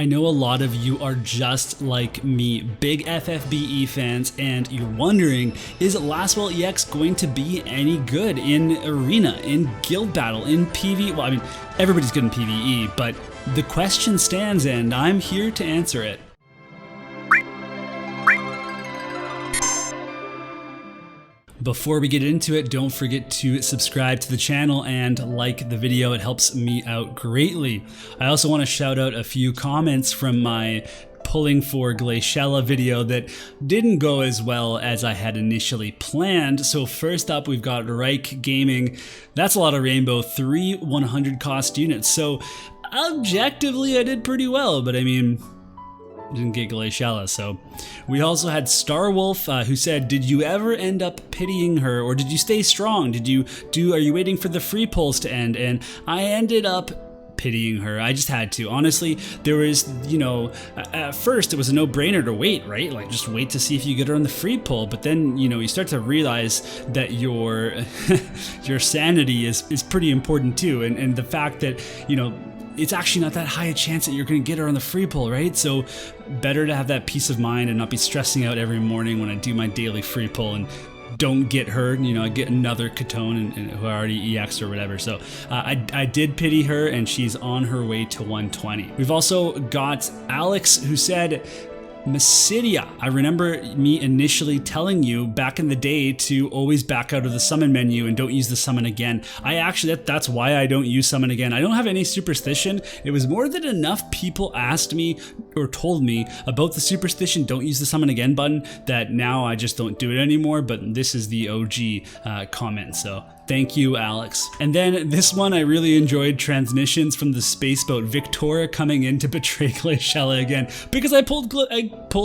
I know a lot of you are just like me, big FFBE fans, and you're wondering, is Lasswell EX going to be any good in Arena, in Guild Battle, in PvE? Well, I mean, everybody's good in PvE, but the question stands and I'm here to answer it. Before we get into it, don't forget to subscribe to the channel and like the video. It helps me out greatly. I also want to shout out a few comments from my pulling for Glaciella video that didn't go as well as I had initially planned. So first up, we've got Reich Gaming. That's a lot of rainbow, 3 100 cost units. So objectively, I did pretty well, but I mean, didn't get Glaciella. So we also had Starwolf who said, did you ever end up pitying her, or did you stay strong? Are you waiting for the free pulls to end? And I ended up pitying her. I just had to. Honestly, there was, you know, at first it was a no-brainer to wait, right? Like, just wait to see if you get her on the free pull. But then, you know, you start to realize that your your sanity is pretty important too, and the fact that, you know, it's actually not that high a chance that you're going to get her on the free pull, right? So better to have that peace of mind and not be stressing out every morning when I do my daily free pull and don't get her, you know, I get another Catone and who I already EX'd or whatever. So I did pity her, and she's on her way to 120. We've also got Alex who said, Mysidia. I remember me initially telling you back in the day to always back out of the summon menu and don't use the summon again. I actually, that's why I don't use summon again. I don't have any superstition. It was more that enough people asked me or told me about the superstition, don't use the summon again button, that now I just don't do it anymore. But this is the OG comment, so thank you, Alex. And then this one, I really enjoyed transmissions from the spaceboat, Victoria coming in to betray Glaciella again, because I pulled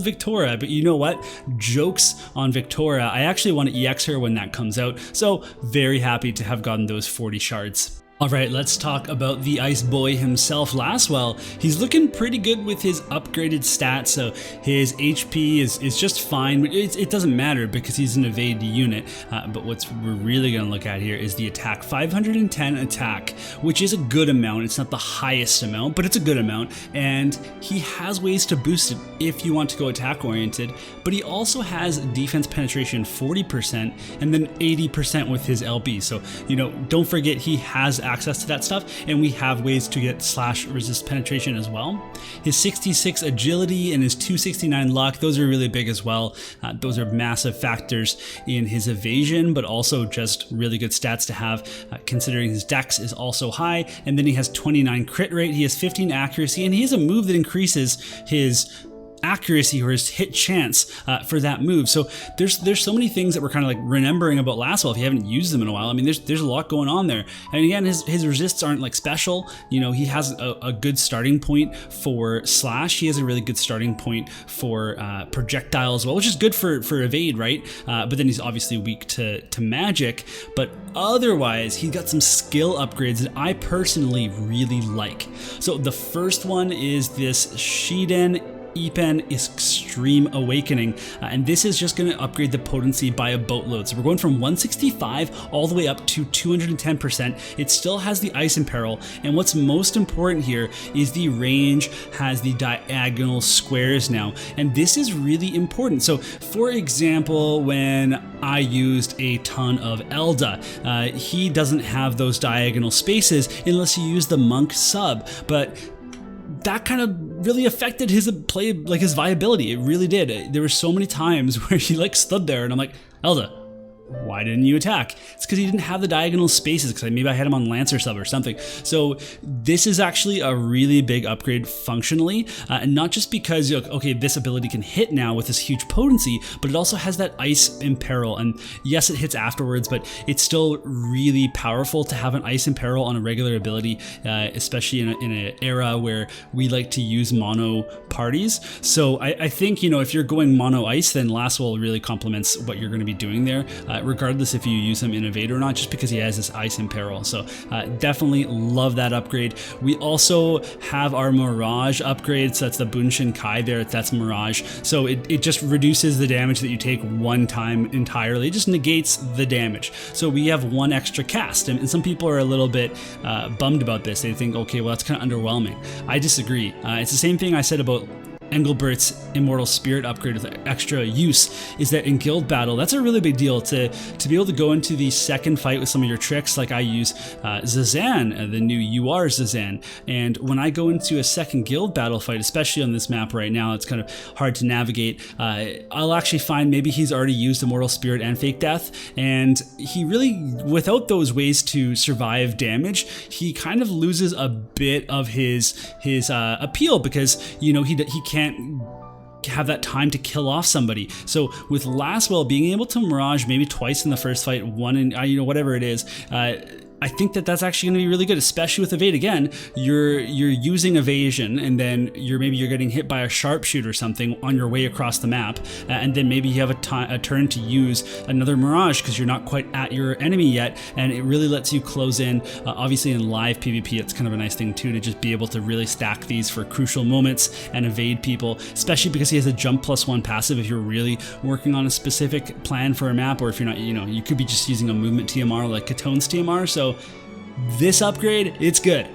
Victoria. But you know what? Jokes on Victoria. I actually want to EX her when that comes out, so very happy to have gotten those 40 shards. All right, let's talk about the Ice Boy himself, Lasswell. He's looking pretty good with his upgraded stats, so his HP is just fine. It doesn't matter because he's an evade unit, but what we're really gonna look at here is the attack. 510 attack, which is a good amount. It's not the highest amount, but it's a good amount, and he has ways to boost it if you want to go attack oriented, but he also has defense penetration 40% and then 80% with his LB. So, you know, don't forget he has access to that stuff, and we have ways to get slash resist penetration as well. His 66 agility and his 269 luck, those are really big as well. Those are massive factors in his evasion, but also just really good stats to have, considering his dex is also high. And then he has 29 crit rate, he has 15 accuracy, and he has a move that increases his accuracy or his hit chance for that move. So there's so many things that we're kind of like remembering about Lasswell if you haven't used them in a while. I mean, there's a lot going on there. And again, his resists aren't like special. You know, he has a good starting point for slash. He has a really good starting point for projectile as well, which is good for evade, right? But then he's obviously weak to magic. But otherwise, he got some skill upgrades that I personally really like. So the first one is this Shiden Epen Extreme Awakening, and this is just going to upgrade the potency by a boatload. So we're going from 165 all the way up to 210%. It still has the Ice Imperil, and what's most important here is the range has the diagonal squares now, and this is really important. So for example, when I used a ton of Elda, he doesn't have those diagonal spaces unless you use the Monk sub, but that kind of really affected his play, like his viability. It really did. There were so many times where he like stood there and I'm like, Elda, why didn't you attack? It's because he didn't have the diagonal spaces, because maybe I had him on Lancer sub or something. So this is actually a really big upgrade functionally, and not just because, okay, this ability can hit now with this huge potency, but it also has that Ice Imperil, and yes, it hits afterwards, but it's still really powerful to have an Ice Imperil on a regular ability, especially in an era where we like to use mono parties. So I think, you know, if you're going mono ice, then Lasswell really complements what you're going to be doing there. regardless if you use him in Evade or not, just because he has this Ice Imperil. So definitely love that upgrade. We also have our Mirage upgrade, so that's the Bunshin Kai there, that's Mirage. So it just reduces the damage that you take one time entirely. It just negates the damage. So we have one extra cast, and some people are a little bit bummed about this. They think, okay, well, that's kind of underwhelming. I disagree. It's the same thing I said about Engelbert's Immortal Spirit upgrade with extra use, is that in guild battle, that's a really big deal to be able to go into the second fight with some of your tricks. Like I use Zazan, the new UR Zazan, and when I go into a second guild battle fight, especially on this map right now, it's kind of hard to navigate, I'll actually find maybe he's already used Immortal Spirit and Fake Death, and he really, without those ways to survive damage, he kind of loses a bit of his appeal, because, you know, he can't have that time to kill off somebody. So with Lasswell being able to Mirage maybe twice in the first fight, one in, you know, whatever it is, I think that that's actually going to be really good, especially with Evade. Again, you're using Evasion, and then you're getting hit by a sharpshooter or something on your way across the map, and then maybe you have a turn to use another Mirage because you're not quite at your enemy yet, and it really lets you close in. Obviously in live PvP, it's kind of a nice thing too, to just be able to really stack these for crucial moments and evade people, especially because he has a jump +1 passive if you're really working on a specific plan for a map, or if you're not, you know, you could be just using a movement TMR like Katone's TMR. So this upgrade, it's good.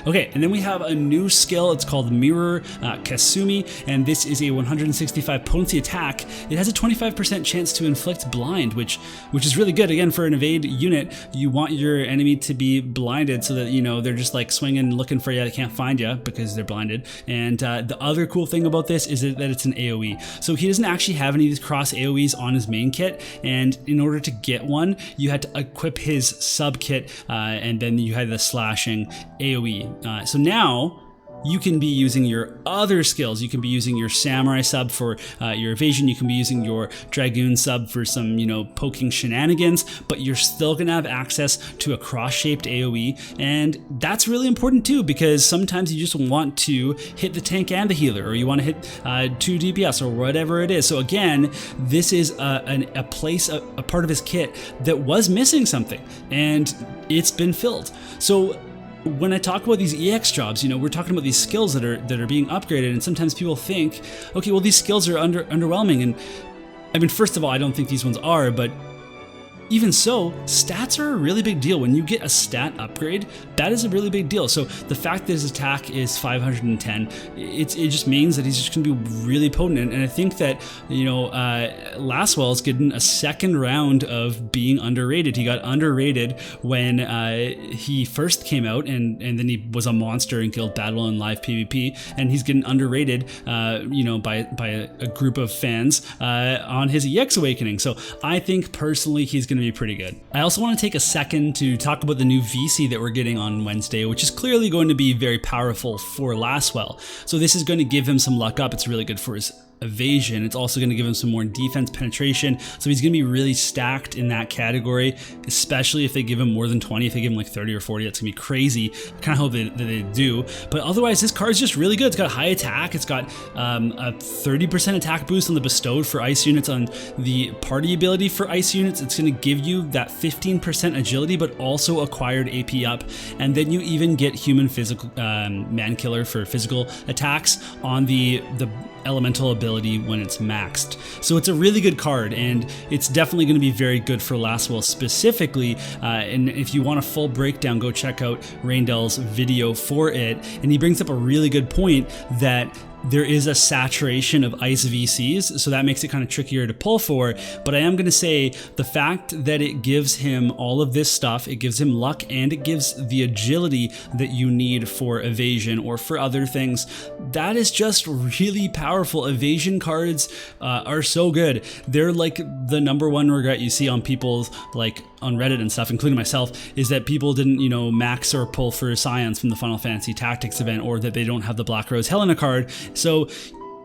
Okay, and then we have a new skill. It's called Mirror Kasumi, and this is a 165 potency attack. It has a 25% chance to inflict blind, which is really good. Again, for an Evade unit, you want your enemy to be blinded so that, you know, they're just like swinging, looking for you, they can't find you because they're blinded. And the other cool thing about this is that it's an AoE. So he doesn't actually have any of these cross AoEs on his main kit, and in order to get one, you had to equip his sub kit, and then you had the slashing AoE. So now you can be using your other skills. You can be using your Samurai sub for your evasion. You can be using your Dragoon sub for some, you know, poking shenanigans, but you're still gonna have access to a cross-shaped AoE, and that's really important too, because sometimes you just want to hit the tank and the healer, or you want to hit 2 DPS or whatever it is. So again, this is a part of his kit that was missing something, and it's been filled. So when I talk about these EX jobs, you know, we're talking about these skills that are being upgraded, and sometimes people think, okay, well, these skills are underwhelming. And I mean, first of all, I don't think these ones are, but even so, stats are a really big deal. When you get a stat upgrade, that is a really big deal. So the fact that his attack is 510, it just means that he's just going to be really potent. And I think that, you know, Lasswell's getting a second round of being underrated. He got underrated when he first came out, and then he was a monster in guild battle and live PvP, and he's getting underrated, you know, by a group of fans on his EX Awakening. So I think personally he's going to be pretty good. I also want to take a second to talk about the new VC that we're getting on Wednesday, which is clearly going to be very powerful for Lasswell. So this is going to give him some luck up. It's really good for his evasion. It's also going to give him some more defense penetration, so he's going to be really stacked in that category, especially if they give him more than 20. If they give him like 30 or 40, that's going to be crazy. I kind of hope that they do, but otherwise this card's just really good. It's got high attack, it's got a 30% attack boost on the bestowed for ice units. On the party ability for ice units, it's going to give you that 15% agility, but also acquired AP up, and then you even get human physical man killer for physical attacks on the elemental ability when it's maxed. So it's a really good card, and it's definitely going to be very good for Lasswell specifically. And if you want a full breakdown, go check out Raindel's video for it. And he brings up a really good point that there is a saturation of ice VCs, so that makes it kind of trickier to pull for. But I am going to say the fact that it gives him all of this stuff, it gives him luck, and it gives the agility that you need for evasion or for other things, that is just really powerful. Evasion cards are so good. They're like the #1 regret you see on people's, like on Reddit and stuff, including myself, is that people didn't, you know, max or pull for Scions from the Final Fantasy Tactics event, or that they don't have the Black Rose Helena card. So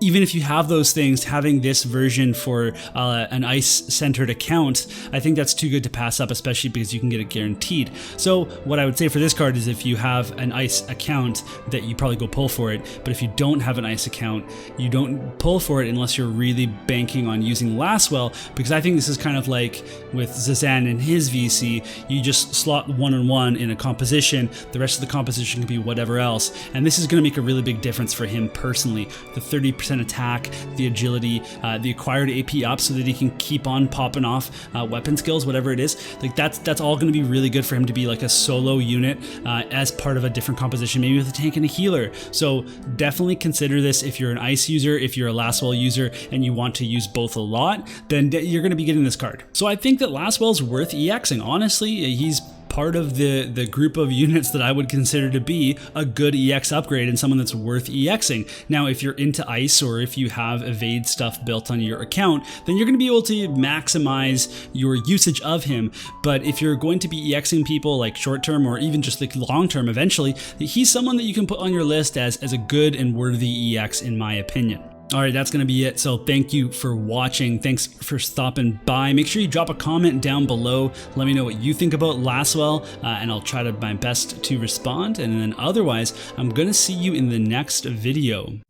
even if you have those things, having this version for an ice-centered account, I think that's too good to pass up, especially because you can get it guaranteed. So what I would say for this card is if you have an ice account, that you probably go pull for it. But if you don't have an ice account, you don't pull for it unless you're really banking on using Lasswell, because I think this is kind of like with Zazan and his VC. You just slot 1-on-1 in a composition, the rest of the composition can be whatever else, and this is going to make a really big difference for him personally. The 30% attack, the agility, the acquired AP up so that he can keep on popping off weapon skills, whatever it is. Like that's all going to be really good for him to be like a solo unit as part of a different composition, maybe with a tank and a healer. So definitely consider this if you're an ice user, if you're a Lasswell user and you want to use both a lot, then you're going to be getting this card. So I think that Lasswell's worth EXing. Honestly, he's part of the group of units that I would consider to be a good EX upgrade and someone that's worth EXing. Now, if you're into ice or if you have evade stuff built on your account, then you're going to be able to maximize your usage of him. But if you're going to be EXing people like short term or even just like long term eventually, he's someone that you can put on your list as a good and worthy EX in my opinion. All right, that's going to be it. So thank you for watching. Thanks for stopping by. Make sure you drop a comment down below. Let me know what you think about Lasswell, and I'll try my best to respond. And then otherwise, I'm going to see you in the next video.